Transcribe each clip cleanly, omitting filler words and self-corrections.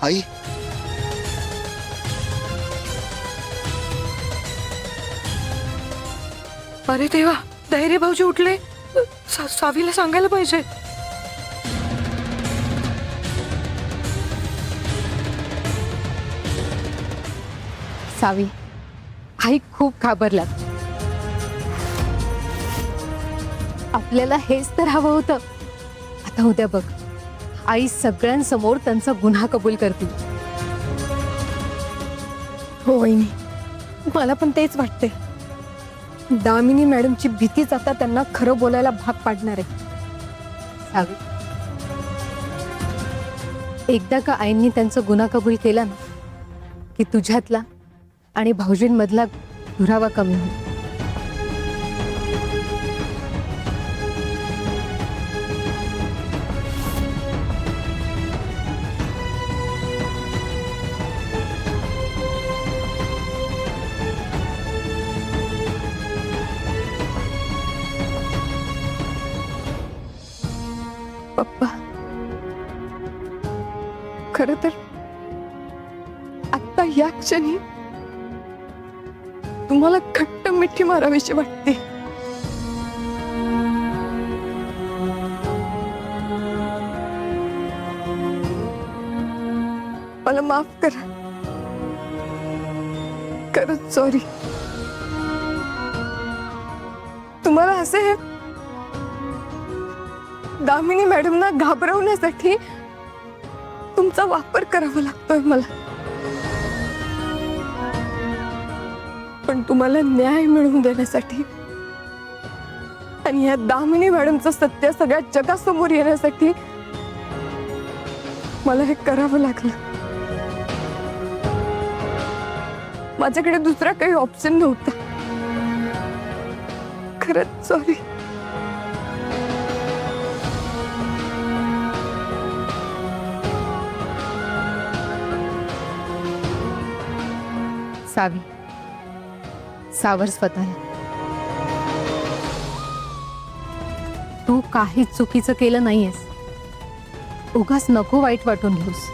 आई अरे देवा, धैर्य भाऊजी उठले. सावीला सांगायला पाहिजे. सावी, आई खूप घाबरल्यात. आपल्याला हेच तर हवं होतं. आता उद्या बघ, आई सगळ्यांसमोर त्यांचा गुन्हा कबूल करतील. हो वहिनी, मला पण तेच वाटते. दामिनी मॅडमची भीतीच आता त्यांना खरं बोलायला भाग पाडणार आहे. सावी, एकदा का आईंनी त्यांचा गुन्हा कबूल केला ना, की तुझ्यातला आणि भाऊजींमधला दुरावा कमी होईल. पप्पा, खरं तर आता या क्षणी तुम्हाला घट्ट मिठी मारावीशी वाटते. मला माफ करा. खरंच सॉरी. तुम्हाला असे दामिनी मॅडमना घाबरवण्यासाठी तुमचा वापर करावा लागतोय मला. पण तुम्हाला न्याय मिळवून देण्यासाठी आणि या दामिनी मॅडमचं सत्य सगळ्या जगासमोर येण्यासाठी मला हे करावं लागलं. माझ्याकडे दुसरा काही ऑप्शन नव्हता. खरंच सॉरी. सावी, सावर स्वतःला. तू काही चुकीचं केलं नाहीयेस. उगाच नको वाईट वाटून घेऊस.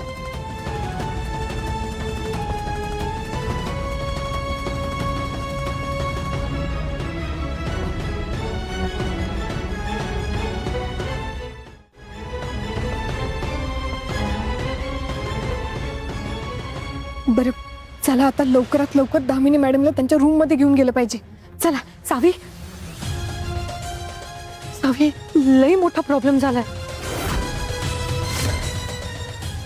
बरं, चला आता लवकरात लवकर दामिनी मॅडमला त्यांच्या रूम मध्ये घेऊन गेलं पाहिजे. चला. सावी, सावी, लई मोठा प्रॉब्लेम झालाय.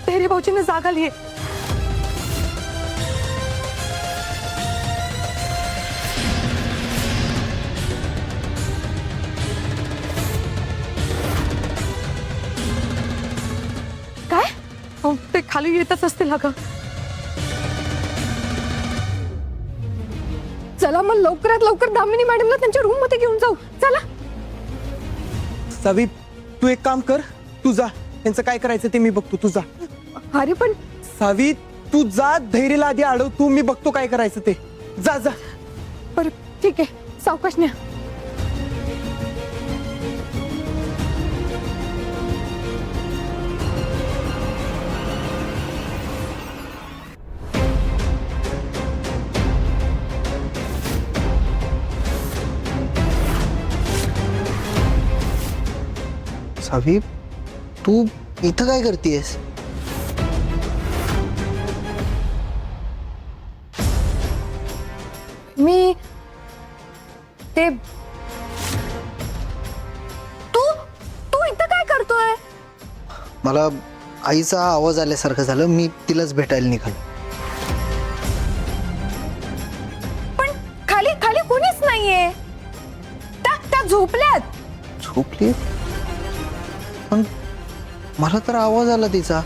धैर्य भाऊजीने जाग आलीये. काय? अहो, ते खाली येतच असतील अगं. चला मग लवकरात लवकर दामिनी मॅडमला त्यांच्या रूम मध्ये घेऊन जाऊ. चला. सावी, तू एक काम कर, तू जा. त्यांचं काय करायचं ते मी बघतो, तू जा. अरे पण सावी, तू जा. धैर्यला आधी अडव तू, मी बघतो काय करायचं ते. जा जा. बरं ठीक आहे, सावकाश न्या. सावी, तू इथं काय करतेयस? मी ते तू तू इथं काय करतोय? मला आईचा आवाज आल्यासारखं झालं. मी तिलाच भेटायला निघालो. पण खाली खाली कोणीच नाहीये. त्या झोपल्यात. झोपली? पण मला तर आवाज आला तिचा.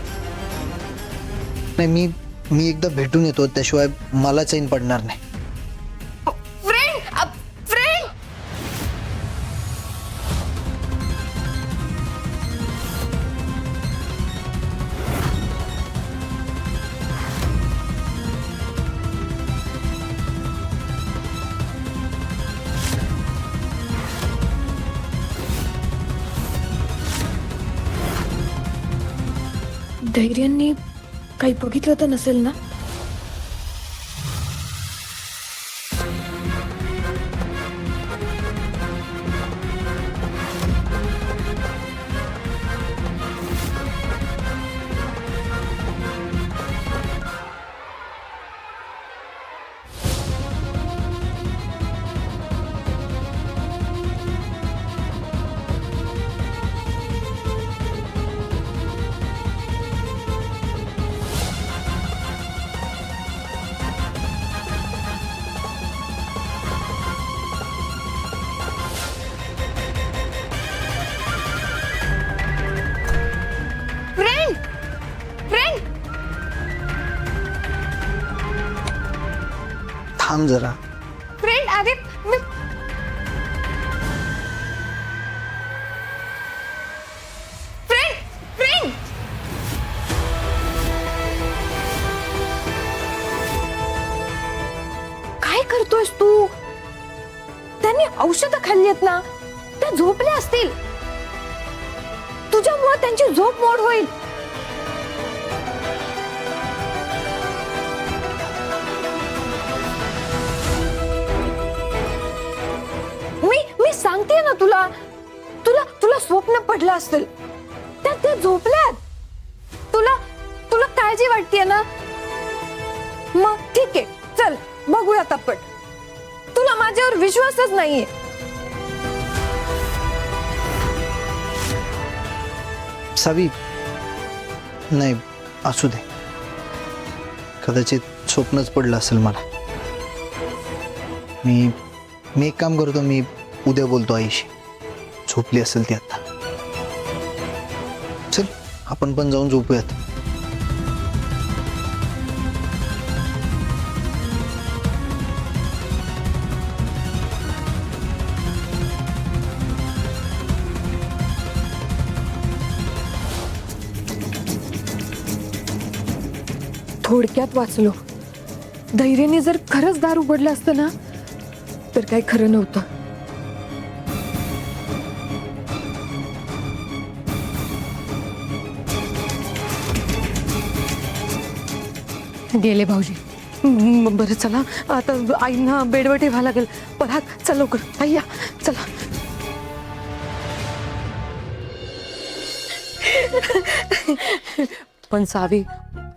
नाही, मी एकदा भेटून येतो, त्याशिवाय मला चैन पडणार नाही. फ्रेंड, धैर्यांनी काही बघितलं तर नसेल ना? फ्रेंड फ्रेंड थांब जरा. फ्रेंड अरे मी फ्रेंड फ्रेंड काय करतोयस तू? त्यांनी औषधं खाल्ली आहेत ना, त्या झोपल्या असतील. तुझ्यामुळे त्यांची झोप मोड होईल. मी सांगते ना तुला, तुला तुला स्वप्न पडलं असेल. त्या झोपल्यात. तुला तुला काळजी वाटतेय ना? मग ठीक आहे, चल बघूयात आपण. तुला माझ्यावर विश्वासच नाहीये. सावी, नाही असू दे. कदाचित स्वप्नच पडलं असेल मला. मी एक काम करतो, मी उद्या बोलतो आईशी. झोपली असेल ती आता. चल आपण पण जाऊन झोपूयात. थोडक्यात वाचलो. धैर्याने जर खरंच दार उघडलं असतं ना, तर काही खरं नव्हतं. गेले भाऊजी. बरं चला, आता आईंना बेडवर ठेवावं लागेल. पराग चल लवकर. आई या, चला. पण सावी,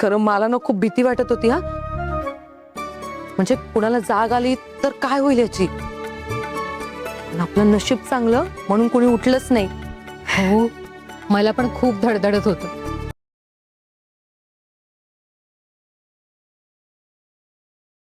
खरं मला ना खूप भीती वाटत होती. हा म्हणजे कुणाला जाग आली तर काय होईल याची. पण आपलं नशीब चांगलं म्हणून कोणी उठलंच नाही. हो, मला पण खूप धडधडत होतं.